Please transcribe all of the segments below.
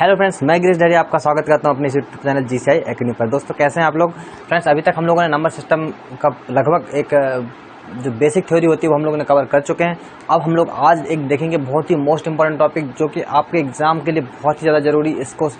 Hello friends, मैं गिरीश डहरिया आपका स्वागत करता हूं अपने यूट्यूब चैनल जीसीआई एकेडमी पर। दोस्तों कैसे हैं आप लोग? फ्रेंड्स अभी तक हम लोगों ने नंबर सिस्टम का लगभग एक जो बेसिक थ्योरी होती है वो हम लोगों ने कवर कर चुके हैं। अब हम लोग आज एक देखेंगे बहुत ही मोस्ट इंपॉर्टेंट टॉपिक जो कि आपके एग्जाम के लिए बहुत ही ज़्यादा जरूरी।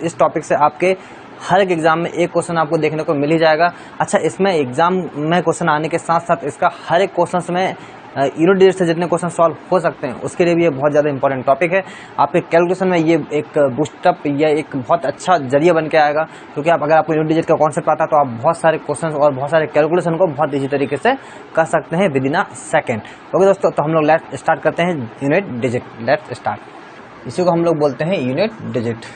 इस टॉपिक से आपके हर एक एग्जाम में एक क्वेश्चन आपको देखने को मिल ही जाएगा। अच्छा, इसमें एग्जाम में क्वेश्चन आने के साथ साथ इसका हर एक क्वेश्चन में यूनिट डिजिट से जितने क्वेश्चन सॉल्व हो सकते हैं उसके लिए भी ये बहुत ज़्यादा इंपॉर्टेंट टॉपिक है। आपके कैलकुलेशन में ये एक बूस्टअप या एक बहुत अच्छा जरिया बन के आएगा, क्योंकि अगर आपको यूनिट डिजिट का कॉन्सेप्ट आता है तो आप बहुत सारे क्वेश्चन और बहुत सारे कैलकुलेशन को बहुत ईजी तरीके से कर सकते हैं with in a second. Okay दोस्तों, तो हम लोग लेट्स स्टार्ट करते हैं यूनिट डिजिट। Let's start. इसी को हम लोग बोलते हैं यूनिट डिजिट।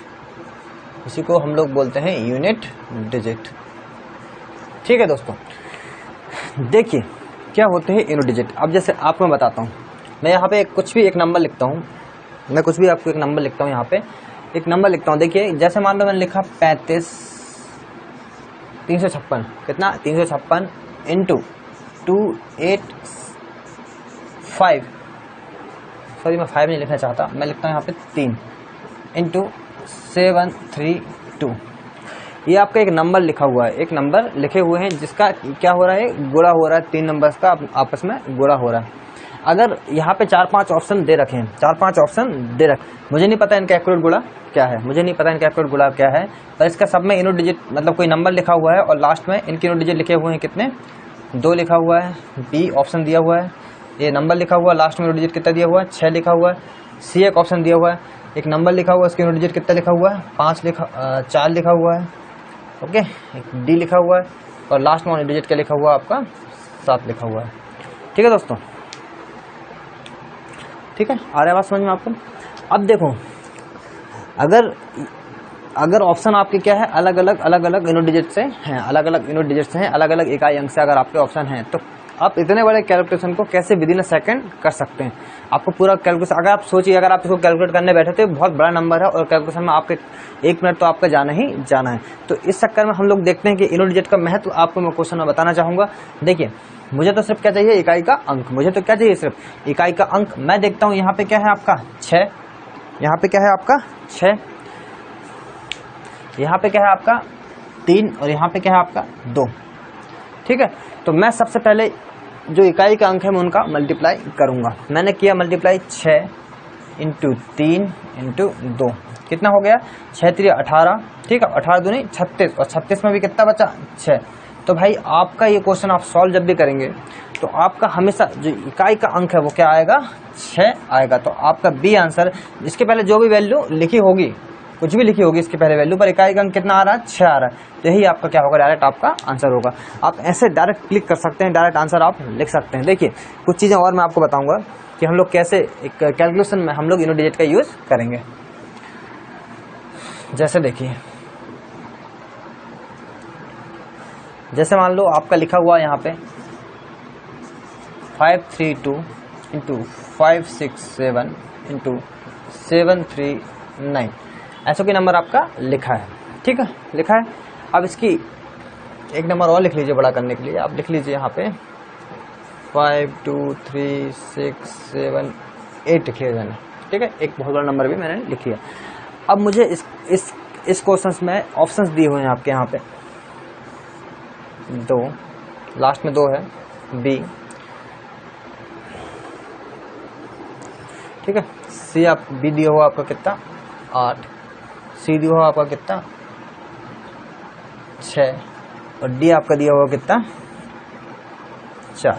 इसी को हम लोग बोलते हैं यूनिट डिजिट। ठीक है दोस्तों, देखिए क्या होते हैं यूनिट डिजिट। अब जैसे आपको मैं बताता हूँ, मैं यहाँ पे कुछ भी एक नंबर लिखता हूँ, मैं कुछ भी आपको एक नंबर लिखता हूँ, यहाँ पे एक नंबर लिखता हूँ। देखिए जैसे मान लो मैंने लिखा 356 कितना 356 इंटू 285, सॉरी मैं 5 नहीं लिखना चाहता, मैं लिखता हूँ यहाँ पे 3 इंटू 732। ये आपका एक नंबर लिखा हुआ है, एक नंबर लिखे हुए हैं जिसका क्या हो रहा है, गुणा हो रहा है। 3 नंबर्स का आपस में गुणा हो रहा है। अगर यहाँ पे 4-5 ऑप्शन दे रखे हैं, 4-5 ऑप्शन दे रखे, मुझे नहीं पता इनका एक्यूरेट गुणा क्या है, मुझे नहीं पता इनका एक्यूरेट गुणा क्या है, पर इसका सब में यूनिट डिजिट मतलब कोई नंबर लिखा हुआ है और लास्ट में इनके यूनिट डिजिट लिखे हुए हैं कितने, 2 लिखा हुआ है। बी ऑप्शन दिया हुआ है, ये नंबर लिखा हुआ है, लास्ट में यूनिट डिजिट कितना दिया हुआ है, 6 लिखा हुआ है। सी एक ऑप्शन दिया हुआ है, एक नंबर लिखा हुआ है, उसके यूनिट डिजिट कितना लिखा हुआ है, 4 लिखा हुआ है। ओके, एक डी लिखा हुआ है और लास्ट में डिजिट क्या लिखा हुआ है आपका, 7 लिखा हुआ है। ठीक है दोस्तों, ठीक है, आ रहा है बात समझ में आपको? अब देखो, अगर ऑप्शन आपके क्या है, अलग अलग यूनिट डिजिट से हैं, अलग अलग यूनिट डिजिट से हैं, अलग अलग इकाई अंक से अगर आपके ऑप्शन हैं, तो आप इतने बड़े कैलकुलेशन को कैसे विद इन अ सेकंड कर सकते हैं। आपको पूरा कैलकुलेशन, अगर आप सोचिए, अगर आप इसको कैलकुलेट करने बैठे तो बहुत बड़ा नंबर है और कैलकुलेशन में आपके 1 मिनट तो आपका जाना ही जाना है। तो इस चक्कर में हम लोग देखते हैं कि यूनिट डिजिट का महत्व आपको मैं क्वेश्चन में बताना चाहूंगा। देखिए, मुझे तो सिर्फ क्या चाहिए, इकाई का अंक। मुझे तो क्या चाहिए, सिर्फ इकाई का अंक। मैं देखता हूँ यहाँ पे क्या है आपका 6, यहाँ पे क्या है आपका 6, यहाँ पे क्या है आपका 3 और यहाँ पे क्या है आपका 2। ठीक है, तो मैं सबसे पहले जो इकाई का अंक है मैं उनका मल्टीप्लाई करूंगा। मैंने किया मल्टीप्लाई 6 इंटू 3 इंटू 2, कितना हो गया, 6 3 18। ठीक है, 18 दूनी 36 और 36 में भी कितना बचा, 6। तो भाई आपका ये क्वेश्चन आप सॉल्व जब भी करेंगे तो आपका हमेशा जो इकाई का अंक है वो क्या आएगा, 6 आएगा। तो आपका बी आंसर, इसके पहले जो भी वैल्यू लिखी होगी, कुछ भी लिखी होगी इसके पहले वैल्यू पर, इकाई का अंक कितना आ रहा है, 6 आ रहा है, तो यही आपका क्या होगा, डायरेक्ट आपका आंसर होगा। आप ऐसे डायरेक्ट क्लिक कर सकते हैं, डायरेक्ट आंसर आप लिख सकते हैं। देखिए कुछ चीज़ें और मैं आपको बताऊंगा कि हम लोग कैसे एक कैलकुलेशन में हम लोग यूनिट डिजिट का यूज करेंगे। जैसे देखिए, जैसे मान लो आपका लिखा हुआ यहाँ पे 532 इंटू 567 इंटू 739, ऐसा कोई नंबर आपका लिखा है। ठीक है, लिखा है। अब इसकी एक नंबर और लिख लीजिए बड़ा करने के लिए, आप लिख लीजिए यहाँ पे 5 2 3 6 7 8 लिख लिया मैंने। ठीक है, एक बहुत बड़ा नंबर भी मैंने लिख लिया। अब मुझे इस क्वेश्चन में ऑप्शंस दिए हुए हैं आपके यहाँ पे 2, लास्ट में 2 है, बी। ठीक है, सी आप बी दिया हुआ आपका कितना 8, सी दिया हुआ आपका कितना 6 और डी आपका दिया हुआ कितना 4।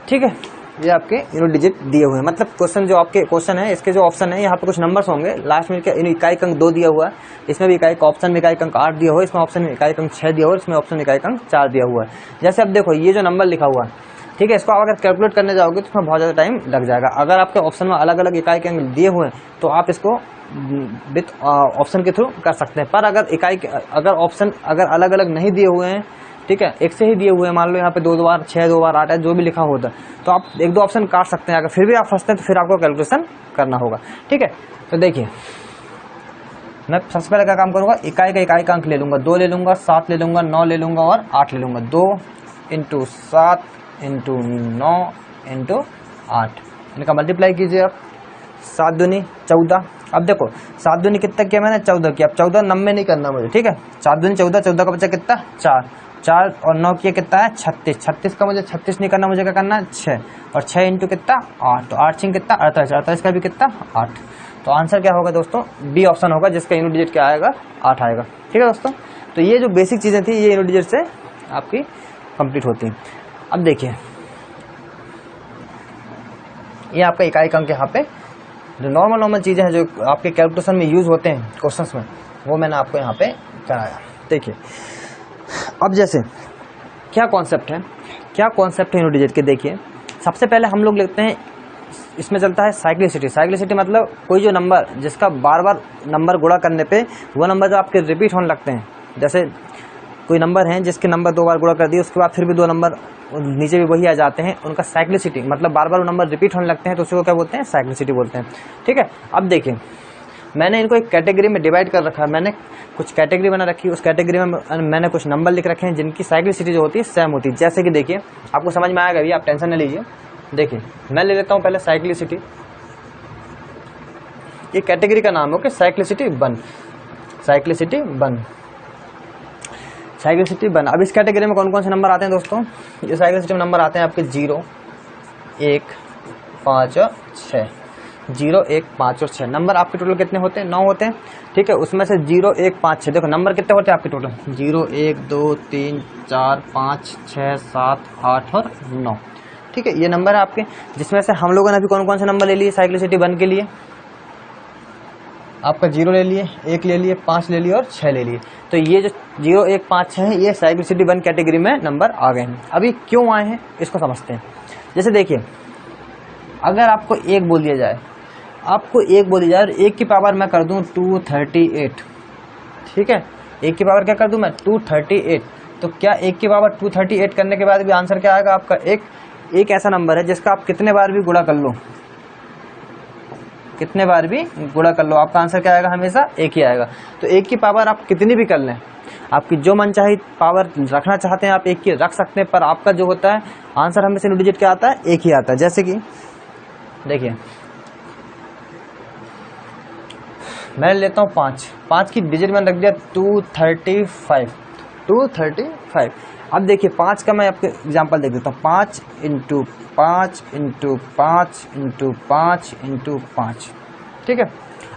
ठीक है, ये आपके यूनिट डिजिट दिए हुए हैं। मतलब क्वेश्चन जो आपके क्वेश्चन है, इसके जो ऑप्शन है यहाँ पे कुछ नंबर्स होंगे, लास्ट में इकाई अंक 2 दिया हुआ है, इसमें भी इकाई का ऑप्शन में इकाई अंक 8 दिया हुआ है, इसमें ऑप्शन में इकाई अंक 6 दिया हुआ है, इसमें ऑप्शन में इकाई अंक 4 दिया हुआ है। जैसे अब देखो ये जो नंबर लिखा हुआ है, ठीक है, इसको अगर कैलकुलेट करने जाओगे तो इसमें बहुत ज़्यादा टाइम लग जाएगा। अगर आपके ऑप्शन में अलग अलग इकाई के अंक दिए हुए हैं तो आप इसको विथ ऑप्शन के थ्रू कर सकते हैं। पर अगर ऑप्शन अगर अलग अलग नहीं दिए हुए हैं, ठीक है, एक से ही दिए हुए हैं, मान लो यहाँ पे 2 बार 6 2 बार 8 है, जो भी लिखा होता है, तो आप 1-2 ऑप्शन काट सकते हैं। अगर फिर भी आप फंसते हैं तो फिर आपको कैलकुलेशन करना होगा। ठीक है, तो देखिए मैं सबसे पहले क्या काम करूंगा, इकाई का अंक ले लूंगा, 2 ले लूंगा, 7 ले लूंगा, 9 ले लूंगा और 8 ले लूंगा। 2 इंटू 7 इंटू 9 इंटू 8, इनका मल्टीप्लाई कीजिए आप, 7 दूनी 14 अब देखो 7 दूनी कितना किया मैंने 14 किया। अब 14 90 नहीं करना मुझे, ठीक है। 4 दूनी 14, 14 का बचा कितना 4, 4 और 9 किया कितना है 36, 36 का मुझे 36 नहीं करना, मुझे क्या करना है 6 और 6 इंटू कितना 8, तो 8 6 कितना 48, 48 का भी कितना 8। तो आंसर क्या होगा दोस्तों, बी ऑप्शन होगा जिसका यूनिट डिजिट क्या आएगा 8 आएगा, ठीक है दोस्तों। तो ये जो बेसिक चीज़ें थी ये यूनिट डिजिट से आपकी कंप्लीट होती हैं। अब देखिए ये आपका इकाई अंक यहाँ पे जो नॉर्मल चीज़ें हैं जो आपके कैलकुलेशन में यूज़ होते हैं क्वेश्चंस में, वो मैंने आपको यहाँ पे कराया। देखिए अब जैसे क्या कॉन्सेप्ट है यूनिट डिजिट के। देखिए सबसे पहले हम लोग लिखते हैं, इसमें चलता है साइक्लिसिटी। साइक्लिसिटी मतलब कोई जो नंबर जिसका बार बार नंबर गुणा करने पे वो नंबर जो आपके रिपीट होने लगते हैं, जैसे कोई नंबर हैं जिसके नंबर 2 बार गुणा कर दिए उसके बाद फिर भी 2 नंबर नीचे भी वही आ जाते हैं, उनका साइक्लिसिटी मतलब बार बार नंबर रिपीट होने लगते हैं, तो उसको क्या बोलते हैं साइक्लिसिटी बोलते हैं, ठीक है। अब देखिए मैंने इनको एक कैटेगरी में डिवाइड कर रखा है, मैंने कुछ कैटेगरी बना रखी है, उस कैटेगरी में मैंने कुछ नंबर लिख रखे हैं जिनकी साइक्लिसिटी जो होती है सेम होती है। जैसे कि देखिए आपको समझ में आएगा अभी, आप टेंशन न लीजिए। देखिए मैं ले लेता हूँ पहले साइक्लिसिटी, ये कैटेगरी का नाम हो कि साइक्लिसिटी 1, साइक्लिसिटी 1, साइक्लिसिटी 1। अब इस कैटेगरी में कौन कौन से नंबर आते हैं दोस्तों, ये साइक्लिसिटी में नंबर आते हैं आपके 0 1 5 और 6, 0 1 5 और 6 नंबर आपके टोटल कितने होते हैं 9 होते हैं, ठीक है। उसमें से 0 1 5 6 देखो नंबर कितने होते हैं आपके टोटल 0 1 2 3 4 5 6 7 8 और 9, ठीक है। ये नंबर है आपके, जिसमें से हम लोगों ने अभी कौन कौन से नंबर ले लिए साइक्लिसिटी 1 के लिए, आपका 0 ले लिए, 1 ले लिए, 5 ले लिए और 6 ले लिए। तो ये जो 0 1 5 6 है ये साइक्लिसिटी 1 कैटेगरी में नंबर आ गए हैं। अभी क्यों आए हैं इसको समझते हैं। जैसे देखिए अगर आपको 1 बोल दिया जाए, आपको 1 बोल दिया जाए और 1 की पावर मैं कर दूं 238, ठीक है। 1 की पावर क्या कर दूं मैं 238, तो क्या 1 की पावर 238 करने के बाद भी आंसर क्या आएगा आपका, एक ऐसा नंबर है जिसका आप कितने बार भी गुणा कर लो, कितने बार भी गुणा कर लो आपका आंसर क्या आएगा, हमेशा 1 ही आएगा। तो 1 की पावर आप कितनी भी कर लें, आपकी जो मनचाही पावर रखना चाहते हैं आप 1 की रख सकते हैं, पर आपका जो होता है आंसर हमेशा यूनिट डिजिट क्या आता है 1 ही आता है। जैसे कि देखिए मैं लेता हूँ 5 की डिजिट मैंने रख दिया 235। अब देखिए 5 का मैं आपको एग्जांपल देख देता हूँ, 5 इंटू 5 इंटू 5 इंटू 5 इंटू 5, ठीक है।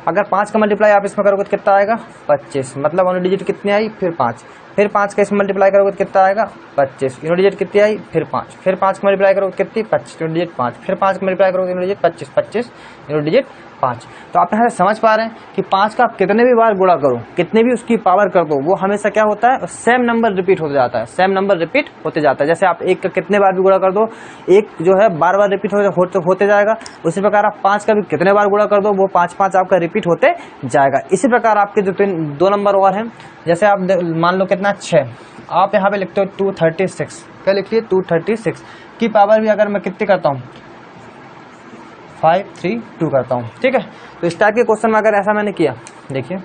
अगर 5 का मल्टीप्लाई आप इसमें करोगे तो कितना आएगा 25, मतलब यूनिट डिजिट कितनी आई फिर 5, फिर 5 का इसमें मल्टीप्लाई करोगे तो कितना आएगा 25, यूनिट डिजिट कितनी आई फिर 5, फिर 5 का मल्टीप्लाई करोगे कितनी 25, यूनिट डिजिट 5, फिर 5 का मल्टीप्लाई करोगे यूनिट डिजिट 25, 25 यूनिट डिजिट 5। तो आप यहाँ से समझ पा रहे हैं कि 5 का आप कितने भी बार गुणा करो, कितने भी उसकी पावर कर दो, वो हमेशा क्या होता है सेम नंबर रिपीट होते जाता है, सेम नंबर रिपीट होते जाता है। जैसे आप 1 का कितने बार भी गुणा कर दो, 1 जो है बार बार रिपीट होते जाएगा, उसी प्रकार आप 5 का भी कितने बार गुणा कर दो वो 5 5 आपका रिपीट होते जाएगा। इसी प्रकार आपके जो 2 नंबर और हैं, जैसे आप मान लो कितना 6, आप यहाँ पे लिखते हो 236, क्या लिखिए 236 की पावर भी अगर मैं कितनी करता हूँ 532 करता हूँ, ठीक है। तो इस टाइप के क्वेश्चन में अगर ऐसा मैंने किया, देखिए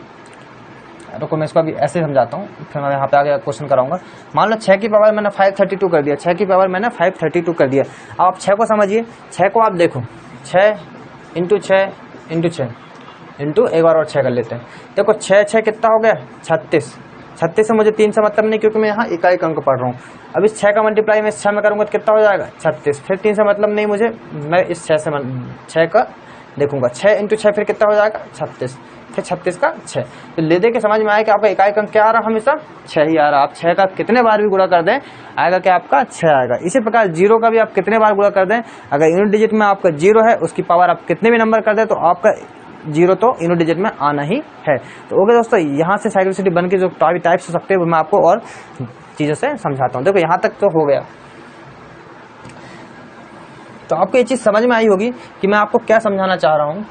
रुको मैं इसको अभी ऐसे समझाता हूँ, फिर मैं यहाँ पे आगे क्वेश्चन कराऊंगा। मान लो 6 की पावर मैंने 532 कर दिया, 6 की पावर मैंने 532 कर दिया। अब आप 6 को समझिए, 6 को आप देखो 6 इंटू 6 इंटू 6 इंटू एक बार और 6 कर लेते हैं। देखो 6 6 कितना हो गया 36, 36 से मुझे 3 से मतलब नहीं क्योंकि मैं यहाँ इकाई अंक पढ़ रहा हूँ। अब इस 6 का मल्टीप्लाई मैं 6 में करूँगा तो कितना हो जाएगा 36, फिर 3 से मतलब नहीं मुझे, मैं इस 6 का देखूंगा 6 इंटू 6 फिर कितना हो जाएगा 36, फिर 36 का 6। तो ले दे के समझ में आया कि आपका इकाई अंक क्या आ रहा है हमेशा 6 ही आ रहा है। आप 6 का कितने बार भी गुणा कर दें आएगा क्या आपका 6 आएगा। इसी प्रकार 0 का भी आप कितने बार गुणा कर दें, अगर यूनिट डिजिट में आपका 0 है उसकी पावर आप कितने भी नंबर कर दें तो आपका 0 तो यूनिट डिजिट में आना ही है। तो ओके दोस्तों, यहाँ से साइक्लिसिटी बन के जो टाइप्स हो सकते हैं वो मैं आपको और चीज़ों से समझाता हूँ। देखो यहाँ तक तो हो गया, तो आपको ये चीज़ समझ में आई होगी कि मैं आपको क्या समझाना चाह रहा हूँ।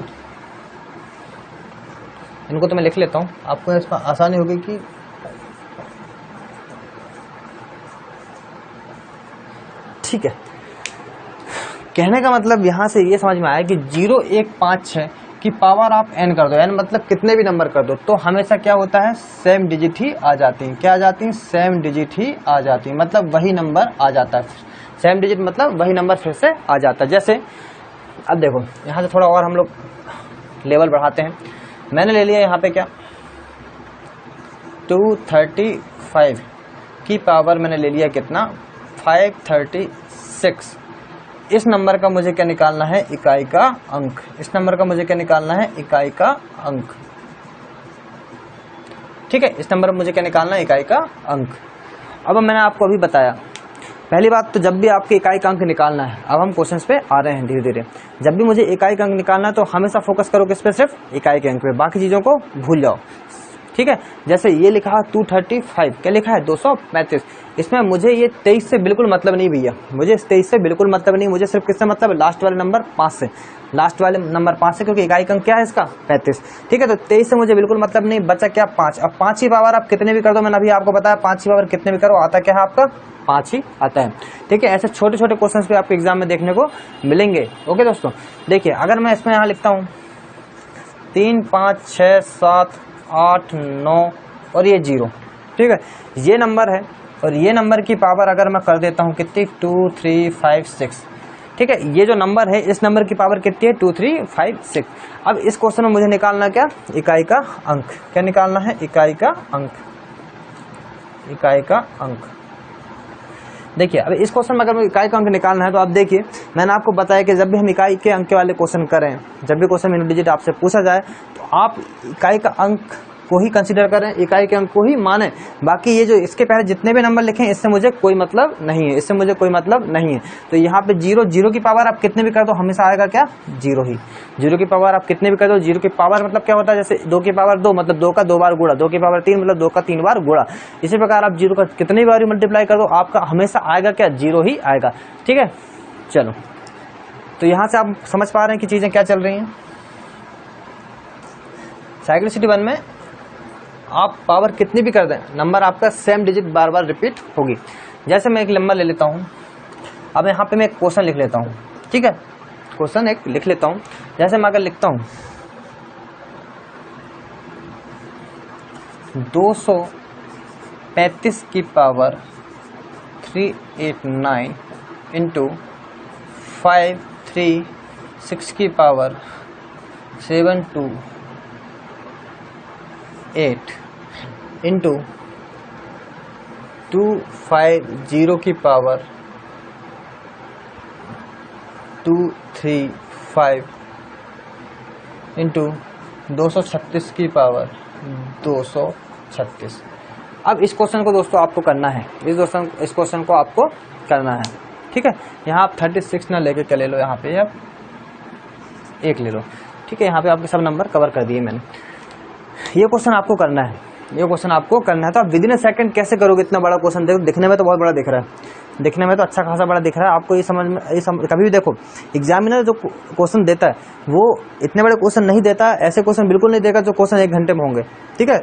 इनको तो मैं लिख लेता हूँ, आपको इसमें आसानी होगी कि ठीक है। कहने का मतलब यहाँ से ये समझ में आया कि 0 1 5 6 की पावर आप n कर दो, n मतलब कितने भी नंबर कर दो, तो हमेशा क्या होता है सेम डिजिट ही आ जाती हैं। क्या आ जाती हैं सेम डिजिट ही आ जाती हैं, मतलब वही नंबर आ जाता है। सेम डिजिट मतलब वही नंबर फिर से आ जाता है। जैसे अब देखो यहाँ से थोड़ा और हम लोग लेवल बढ़ाते हैं। मैंने ले लिया यहाँ पे क्या 235 की पावर मैंने ले लिया कितना 536। इस नंबर का मुझे क्या निकालना है, इकाई का अंक। इस नंबर का मुझे क्या निकालना है, इकाई का अंक। ठीक है, इस नंबर में मुझे क्या निकालना है, इकाई का अंक। अब मैंने आपको अभी बताया, पहली बात तो जब भी आपके इकाई का अंक निकालना है, अब हम क्वेश्चंस पे आ रहे हैं धीरे धीरे। जब भी मुझे इकाई का अंक निकालना है तो हमेशा फोकस करो किस पे, सिर्फ इकाई के अंक पे, बाकी चीजों को भूल जाओ। ठीक है, जैसे ये लिखा है 235, क्या लिखा है 235। इसमें मुझे ये 23 से बिल्कुल मतलब नहीं भैया, मुझे इस 23 से बिल्कुल मतलब नहीं, मुझे सिर्फ किससे मतलब है, लास्ट वाले नंबर 5 से, लास्ट वाले नंबर 5 से, क्योंकि इकाई का अंक क्या है इसका 35। ठीक है, तो 23 से मुझे बिल्कुल मतलब नहीं, बचा क्या 5। अब 5 की पावर आप कितने भी कर दो, मैंने अभी आपको बताया 5 की पावर कितने भी करो आता क्या है आपका 5 ही आता है। ठीक है, ऐसे छोटे छोटे क्वेश्चंस भी आपके एग्जाम में देखने को मिलेंगे। ओके दोस्तों, देखिए अगर मैं इसमें यहाँ लिखता हूँ 3 5 6 7 8 9 और ये 0, ठीक है, ये नंबर है और ये नंबर की पावर अगर मैं कर देता हूँ कितनी 2 3 5 6। ठीक है, ये जो नंबर है इस नंबर की पावर कितनी है 2 3 5 6। अब इस क्वेश्चन में मुझे निकालना क्या, इकाई का अंक। क्या निकालना है, इकाई का अंक, इकाई का अंक। देखिए अब इस क्वेश्चन में अगर इकाई का अंक निकालना है तो आप देखिए, मैंने आपको बताया कि जब भी हम इकाई के अंक वाले क्वेश्चन करें, जब भी क्वेश्चन यूनिट डिजिट आपसे पूछा जाए तो आप इकाई का अंक को ही कंसीडर करें, इकाई के अंक को ही माने। बाकी ये जो इसके पहले जितने भी नंबर लिखे हैं इससे मुझे कोई मतलब नहीं है, इससे मुझे कोई मतलब नहीं है। तो यहाँ पे 0 की पावर आप कितने भी कर दो हमेशा आएगा क्या 0 ही। 0 की पावर आप कितने भी कर दो, 0 की पावर मतलब क्या होता है, जैसे 2 की पावर 2 मतलब 2 का 2 बार गुणा, 2 की पावर 3 मतलब 2 का 3 बार गुणा। इसी प्रकार आप 0 का कितनी बार मल्टीप्लाई कर दो आपका हमेशा आएगा क्या 0 ही आएगा। ठीक है, चलो तो यहाँ से आप समझ पा रहे हैं कि चीजें क्या चल रही हैं। साइक्लिसिटी 1 में आप पावर कितनी भी कर दें, नंबर आपका सेम डिजिट बार बार रिपीट होगी। जैसे मैं एक नंबर ले लेता हूं, अब यहाँ पे मैं एक क्वेश्चन लिख लेता हूं। ठीक है, क्वेश्चन एक लिख लेता हूं। जैसे मैं अगर लिखता हूं 235 की पावर 389 इंटू 536 की पावर 728 इंटू 250 की पावर 235 इंटू 236 की पावर 236। अब इस क्वेश्चन को दोस्तों आपको करना है, इस क्वेश्चन को आपको करना है। ठीक है, यहाँ आप 36 ना लेके चले लो, यहाँ पे आप 1 ले लो। ठीक है, यहाँ पे आपके सब नंबर कवर कर दिए मैंने। ये क्वेश्चन आपको करना है, ये क्वेश्चन आपको करना है। तो आप विद इन अ सेकंड कैसे करोगे इतना बड़ा क्वेश्चन, देखो दिखने में तो बहुत बड़ा दिख रहा है, दिखने में तो अच्छा खासा बड़ा दिख रहा है आपको। ये समझ में कभी भी देखो एग्जामिनर जो क्वेश्चन देता है वो इतने बड़े क्वेश्चन नहीं देता, ऐसे क्वेश्चन बिल्कुल नहीं देगा जो क्वेश्चन 1 घंटे में होंगे। ठीक है,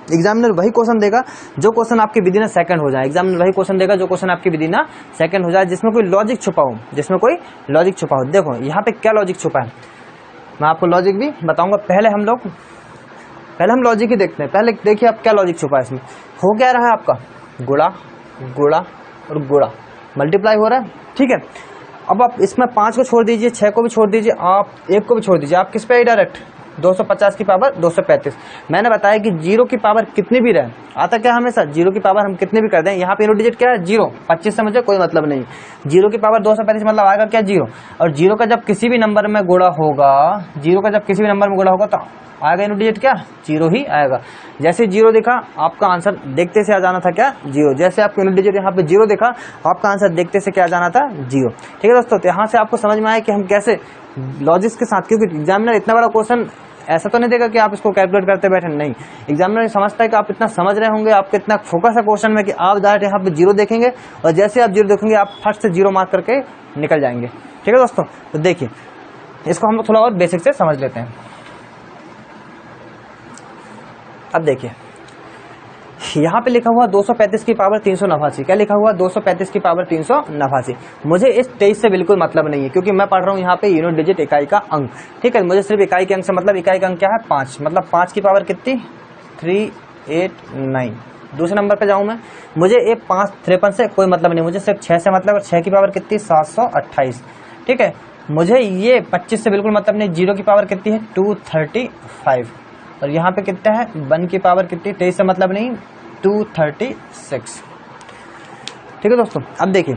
एग्जामिनर वही क्वेश्चन देगा जो क्वेश्चन आपके विद इन अ सेकंड हो जाए, एग्जामिनर वही क्वेश्चन देगा जो क्वेश्चन आपके विद इन अ सेकंड हो जाए, जिसमें कोई लॉजिक छुपा हो, जिसमें कोई लॉजिक छुपा हो। देखो यहाँ पे क्या लॉजिक छुपा है, मैं आपको लॉजिक भी बताऊंगा। पहले हम लॉजिक ही देखते हैं। पहले देखिए आप क्या लॉजिक छुपा है इसमें। हो क्या रहा है आपका गुणा गुणा और गुणा, मल्टीप्लाई हो रहा है। ठीक है, अब आप इसमें 5 को छोड़ दीजिए, 6 को भी छोड़ दीजिए, आप 1 को भी छोड़ दीजिए, आप किस पे आई डायरेक्ट 250 की पावर 235। मैंने बताया कि 0 की पावर कितनी भी रहे आता क्या हमेशा 0 की पावर हम कितने भी कर दें। यहाँ पे यूनिट डिजिट क्या है 0, 25 से मुझे कोई मतलब नहीं। 0 की पावर 235 मतलब आएगा क्या 0, और 0 का जब किसी भी नंबर में गुणा होगा, 0 का जब किसी भी नंबर में गुणा होगा तो आएगा यूनिट डिजिट क्या 0 ही आएगा। जैसे 0 दिखा आपका आंसर देखते से आ जाना था क्या 0। जैसे आपका यूनिट डिजिट यहाँ पे 0 दिखा आपका आंसर देखते से क्या आ जाना था 0। ठीक है दोस्तों, तो यहाँ से आपको समझ में आया कि हम कैसे लॉजिक्स के साथ, क्योंकि एग्जामिनर इतना बड़ा क्वेश्चन ऐसा तो नहीं देगा कि आप इसको कैलकुलेट करते बैठे, नहीं। एग्जामिनर समझता है कि आप इतना समझ रहे होंगे, आपको इतना फोकस है क्वेश्चन में कि आप डायरेक्ट यहाँ पे 0 देखेंगे और जैसे आप 0 देखेंगे आप फर्स्ट से 0 मार्क करके निकल जाएंगे। ठीक है दोस्तों, तो देखिए इसको हम लोग थोड़ा और बेसिक से समझ लेते हैं। अब देखिए यहाँ पे लिखा हुआ 235 की पावर 389, क्या लिखा हुआ 235 की पावर 389। मुझे इस 23 से बिल्कुल मतलब नहीं है, क्योंकि मैं पढ़ रहा हूँ यहाँ पे यूनिट डिजिट इकाई का अंक। ठीक है, मुझे सिर्फ इकाई के अंक से मतलब, इकाई का अंक क्या है 5, मतलब 5 की पावर कितनी 389। दूसरे नंबर पे जाऊँ मैं, मुझे ये 5 53 से कोई मतलब नहीं, मुझे सिर्फ 6 से मतलब, और 6 की पावर कितनी 728। ठीक है, मुझे ये 25 से बिल्कुल मतलब नहीं। 0 की पावर कितनी है 235 और यहाँ पे कितना है 1 की पावर कितनी 23 से मतलब नहीं 236। ठीक है दोस्तों, अब देखिए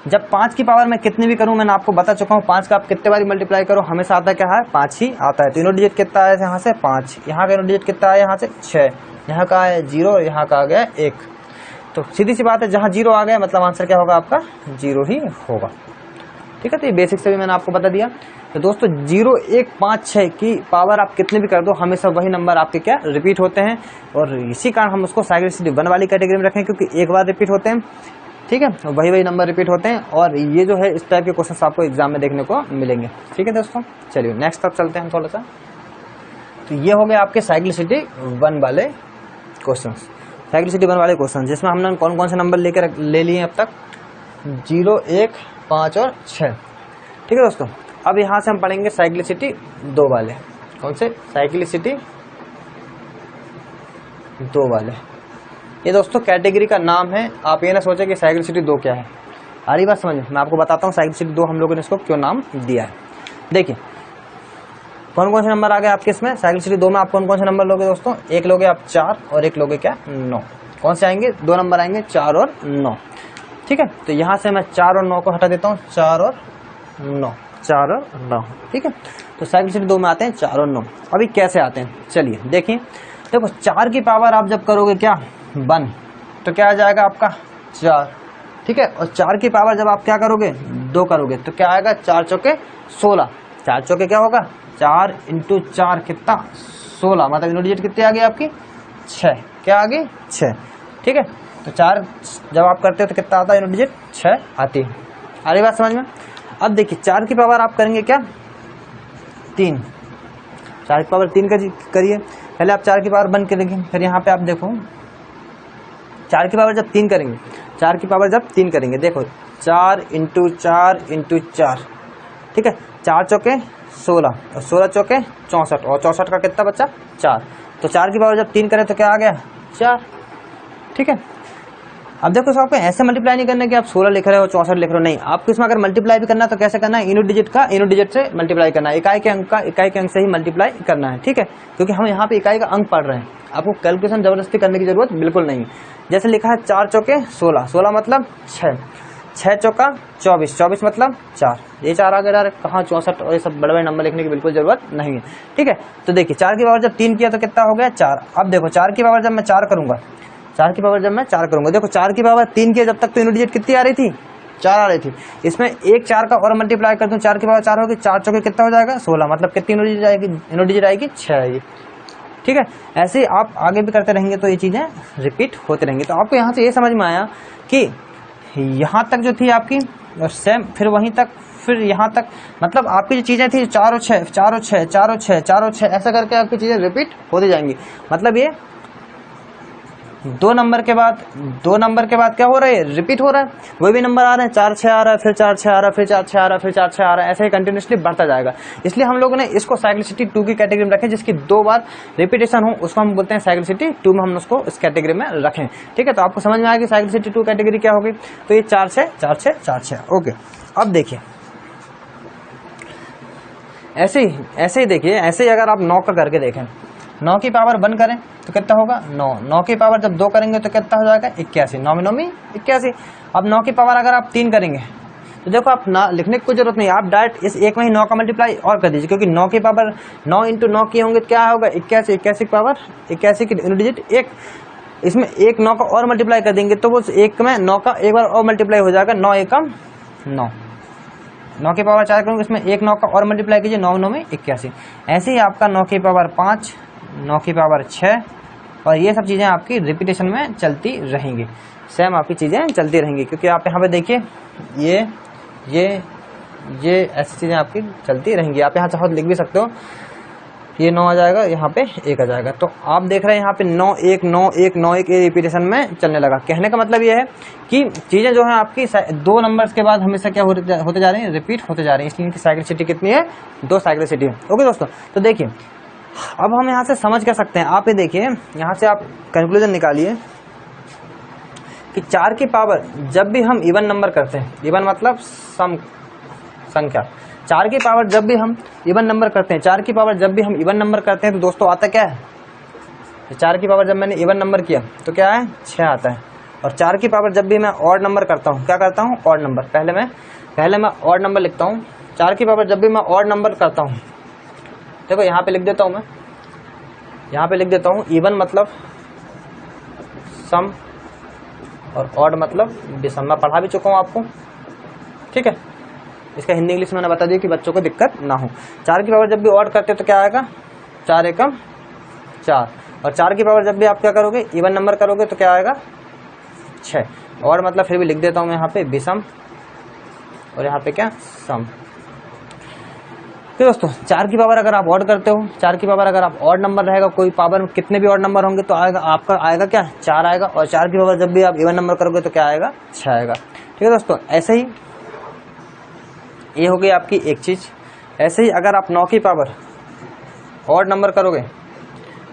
जब 5 की पावर मैं कितनी भी करूं, मैंने आपको बता चुका हूं 5 का आप कितने बार मल्टीप्लाई करो हमेशा आता क्या है 5 ही आता है। तीनों डिजिट कितना आया यहाँ से 5, यहाँ का डिजिट कितना आया यहाँ से 6, यहाँ का है 0 और यहाँ का आ गया 1। तो सीधी सी बात है जहाँ 0 आ गया मतलब आंसर क्या होगा आपका 0 ही होगा। ठीक है, तो ये बेसिक से भी मैंने आपको बता दिया। तो दोस्तों 0 1 5 6 की पावर आप कितने भी कर दो हमेशा वही नंबर आपके क्या रिपीट होते हैं और इसी कारण हम उसको साइक्लिसिटी 1 वाली कैटेगरी में रखें क्योंकि एक बार रिपीट होते हैं। ठीक है, वही नंबर रिपीट होते हैं और ये जो है इस टाइप के क्वेश्चन आपको एग्जाम में देखने को मिलेंगे। ठीक है दोस्तों, चलिए नेक्स्ट तक चलते हैं हम थोड़ा सा। तो ये हो गए आपके साइक्लिसिटी 1 वाले क्वेश्चन, साइक्लिसिटी 1 वाले क्वेश्चन जिसमें हमने कौन कौन से नंबर लेकर ले लिए अब तक 0 1 5 और 6। ठीक है दोस्तों, अब यहाँ से हम पढ़ेंगे साइक्लिसिटी 2 वाले। कौन से साइक्लिसिटी 2 वाले, ये दोस्तों कैटेगरी का नाम है। आप ये ना सोचे कि साइक्लिसिटी 2 क्या है, आ रही बात समझ में। मैं आपको बताता हूँ साइक्लिसिटी 2 हम लोगों ने इसको क्यों नाम दिया है। देखिए कौन कौन से नंबर आ गए आपके इसमें साइक्लिसिटी 2 में। आप कौन कौन से नंबर लोगे दोस्तों, एक लोगे आप 4 और एक लोगे क्या 9। कौन से आएंगे 2 नंबर आएंगे 4 और 9। ठीक है, तो यहाँ से मैं 4 और 9 को हटा देता हूँ, 4 और 9, 4 और 9। ठीक है, तो साइक्लिसिटी 2 में आते हैं 4 और 9। अभी कैसे आते हैं चलिए देखिए। देखो 4 की पावर आप जब करोगे क्या 1 तो क्या आ जाएगा आपका 4। ठीक है, और 4 की पावर जब आप क्या करोगे 2 करोगे तो क्या आएगा 4 चौके 16। 4 चौके क्या होगा 4 × 4 कितना 16, मतलब यूनिट डिजिट कितनी आ गई आपकी 6। क्या आ गई 6। ठीक है, तो 4 जब आप करते हो तो कितना आता है यूनिट डिजिट 6 आती है। आ रही बात समझ में। अब देखिए 4 की पावर आप करेंगे क्या 3, 4 की पावर 3 करिए। पहले आप 4 की पावर 1 करेंगे, फिर यहाँ पे आप देखो 4 की पावर जब 3 करेंगे, 4 की पावर जब 3 करेंगे देखो 4 × 4 × 4। ठीक है, 4 चौके 16 और 16 चौके 64 और 64 का कितना बच्चा 4। तो 4 की पावर जब 3 करें तो क्या आ गया 4। ठीक है, अब देखो आपको ऐसे मल्टीप्लाई नहीं करना कि आप 16 लिख रहे हो 64 लिख रहे हो, नहीं। आपको इसमें अगर मल्टीप्लाई भी करना है तो कैसे करना है यूनिट डिजिट का यूनिट डिजिट से मल्टीप्लाई करना है, इकाई के अंक का इकाई के अंक से ही मल्टीप्लाई करना है। ठीक है, क्योंकि हम यहाँ पे इकाई का अंक पढ़ रहे हैं, आपको कैलकुलेशन जबरदस्ती करने की जरूरत बिल्कुल नहीं। जैसे लिखा है 4 चौके 16, 16 मतलब 6, 6 चौका 24, 24 मतलब 4, ये 4 आ गया कहाँ 64 और ये सब बड़े बड़े नंबर लिखने की बिल्कुल जरूरत नहीं है। ठीक है, तो देखिए 4 की पावर जब 3 किया तो कितना हो गया 4। अब देखो 4 की पावर जब मैं 4 करूंगा, 4 की पावर जब मैं 4 करूंगा, देखो 4 की पावर 3 किया जब तक तो यूनिट डिजिट कितनी आ रही थी 4 आ रही थी। इसमें एक 4 का और मल्टीप्लाई कर दूं, 4 की पावर 4 होगी, 4 चौके कितना हो जाएगा 16, मतलब कितनी यूनिट डिजिट आएगी यूनिट डिजिट आएगी 6 आएगी। ठीक है, ऐसे ही आप आगे भी करते रहेंगे तो ये चीजें रिपीट होती रहेंगी। तो आपको यहाँ से ये समझ में आया कि यहाँ तक जो थी आपकी सेम, फिर वहीं तक, फिर यहाँ तक, मतलब आपकी जो चीजें थी 4 और 6, 4 और 6, 4 और 6, 4 और 6, ऐसा करके आपकी चीजें रिपीट होती जाएंगी। मतलब ये 2 नंबर के बाद क्या हो रहा है रिपीट हो रहा है, वही भी नंबर आ रहे हैं 4 6 आ रहा है, फिर 4 6 आ रहा है, फिर 4 6 आ रहा है, फिर 4 6 आ रहा है, ऐसे ही कंटिन्यूसली बढ़ता जाएगा। इसलिए हम लोगों ने इसको साइक्लिसिटी 2 की कैटेगरी में रखें, जिसकी 2 बार रिपीटेशन हो उसको हम बोलते हैं साइक्लिसिटी 2 में हम उसको इस कैटेगरी में रखें। ठीक है, तो आपको समझ में आया कि साइक्लिसिटी 2 कैटेगरी क्या होगी। तो ये 4 6 4 6 4 6। ओके, अब देखिए ऐसे ही देखिए, ऐसे ही अगर आप 9 का करके देखें, 9 की पावर 1 करें तो कितना होगा 9, 9 की पावर जब 2 करेंगे तो कितना हो जाएगा 81, 9 में 9 में 81। अब 9 की पावर अगर आप 3 करेंगे तो देखो आप ना लिखने की कोई जरूरत नहीं, आप डायरेक्ट इस एक में ही 9 का मल्टीप्लाई और कर दीजिए, क्योंकि 9 की पावर 9 × 9 किए होंगे तो क्या होगा 81, 81 की पावर 81 की यूनिट डिजिट 1, इसमें एक 9 का और मल्टीप्लाई कर देंगे तो वो एक में 9 का एक बार और मल्टीप्लाई हो जाएगा, 9 एकम 9, 9 की पावर 4 करूँगा इसमें एक 9 का और मल्टीप्लाई कीजिए, 9 9 में 81। ऐसे ही आपका 9 की पावर 5, 9 की पावर 6 और ये सब चीज़ें आपकी रिपीटेशन में चलती रहेंगी, सेम आपकी चीज़ें चलती रहेंगी। क्योंकि आप यहाँ पे देखिए ये ऐसी चीज़ें आपकी चलती रहेंगी। आप यहाँ चाहो तो लिख भी सकते हो, ये 9 आ जाएगा, यहाँ पे 1 आ जाएगा। तो आप देख रहे हैं यहाँ पे 9 1 9 1 9 1 ये रिपीटेशन में चलने लगा। कहने का मतलब ये है कि चीज़ें जो है आपकी 2 नंबर्स के बाद हमेशा क्या होते जा रही हैं रिपीट होते जा रही हैं, इसलिए इनकी साइक्लिसिटी कितनी है 2 साइक्लिसिटी है। ओके दोस्तों, तो देखिए अब हम यहाँ से समझ क्या सकते हैं, आप ये देखिए यहाँ से आप कंक्लूजन निकालिए कि 4 की पावर जब भी हम इवन नंबर करते हैं, इवन मतलब सम संख्या, 4 की पावर जब भी हम इवन नंबर करते हैं, 4 की पावर जब भी हम इवन नंबर करते हैं तो दोस्तों आता क्या है, 4 की पावर जब मैंने इवन नंबर किया तो क्या है 6 आता है। और 4 की पावर जब भी मैं ऑड नंबर करता हूँ, क्या करता हूँ ऑड नंबर, पहले मैं ऑड नंबर लिखता हूँ। 4 की पावर जब भी मैं ऑड नंबर करता हूँ, देखो यहाँ पे लिख देता हूँ, मैं यहाँ पे लिख देता हूँ इवन मतलब सम और ऑड मतलब विषम। मैं पढ़ा भी चुका हूँ आपको, ठीक है। इसका हिंदी इंग्लिश मैंने बता दिया कि बच्चों को दिक्कत ना हो। 4 की पावर जब भी ऑड करते हो तो क्या आएगा 4 एकम 4, और 4 की पावर जब भी आप क्या करोगे इवन नंबर करोगे तो क्या आएगा 6। और मतलब फिर भी लिख देता हूँ मैं यहाँ पे विषम और यहाँ पे क्या सम। तो दोस्तों 4 की पावर अगर आप ऑड करते हो, 4 की पावर अगर आप ऑड नंबर रहेगा, कोई पावर में कितने भी ऑड नंबर होंगे तो आएगा आपका आएगा क्या 4 आएगा। और 4 की पावर जब भी आप इवन नंबर करोगे तो क्या आएगा 6 आएगा, ठीक है दोस्तों। ऐसे ही ये हो गई आपकी एक चीज। ऐसे ही अगर आप 9 की पावर ऑड नंबर करोगे,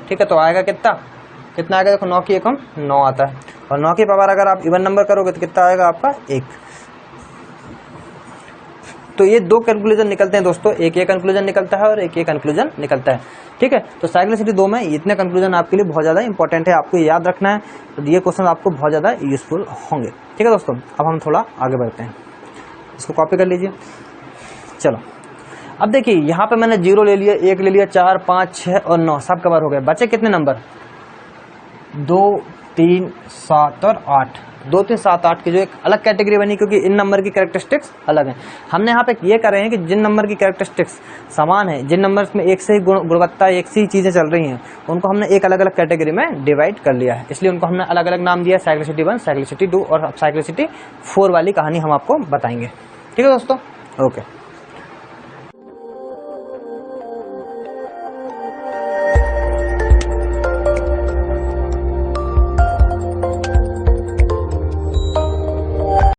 ठीक है, तो आएगा कितना आएगा, देखो 9 की एकम 9 आता है। और 9 की पावर अगर आप इवन नंबर करोगे तो कितना आएगा आपका 1। तो ये 2 कंक्लूजन निकलते हैं दोस्तों, एक ये कंक्लूजन निकलता है और एक ये कंक्लूजन निकलता है, ठीक है। तो साइक्लिसिटी 2 में इतने कंक्लूजन आपके लिए बहुत ज़्यादा इंपॉर्टेंट है, आपको याद रखना है। तो ये क्वेश्चन आपको बहुत ज़्यादा यूजफुल होंगे, ठीक है दोस्तों। अब हम थोड़ा आगे बढ़ते हैं, इसको कॉपी कर लीजिए। चलो अब देखिए यहाँ पे मैंने 0 ले लिया, 1 ले लिया, 4 5 6 और 9 सब कवर हो गए। बचे कितने नंबर 2 3 7 और 8। 2 3 7 8 की जो एक अलग कैटेगरी बनी, क्योंकि इन नंबर की कैरेक्टरिस्टिक्स अलग हैं। हमने यहाँ पे ये कर रहे हैं कि जिन नंबर की कैरेक्टरिस्टिक्स समान है, जिन नंबर्स में एक से ही गुणवत्ता एक से ही चीज़ें चल रही हैं, उनको हमने एक अलग अलग कैटेगरी में डिवाइड कर लिया है। इसलिए उनको हमने अलग अलग नाम दिया, साइक्लिसिटी 1 साइक्लिसिटी 2 और साइक्लिसिटी 4 वाली कहानी हम आपको बताएंगे, ठीक है दोस्तों। ओके।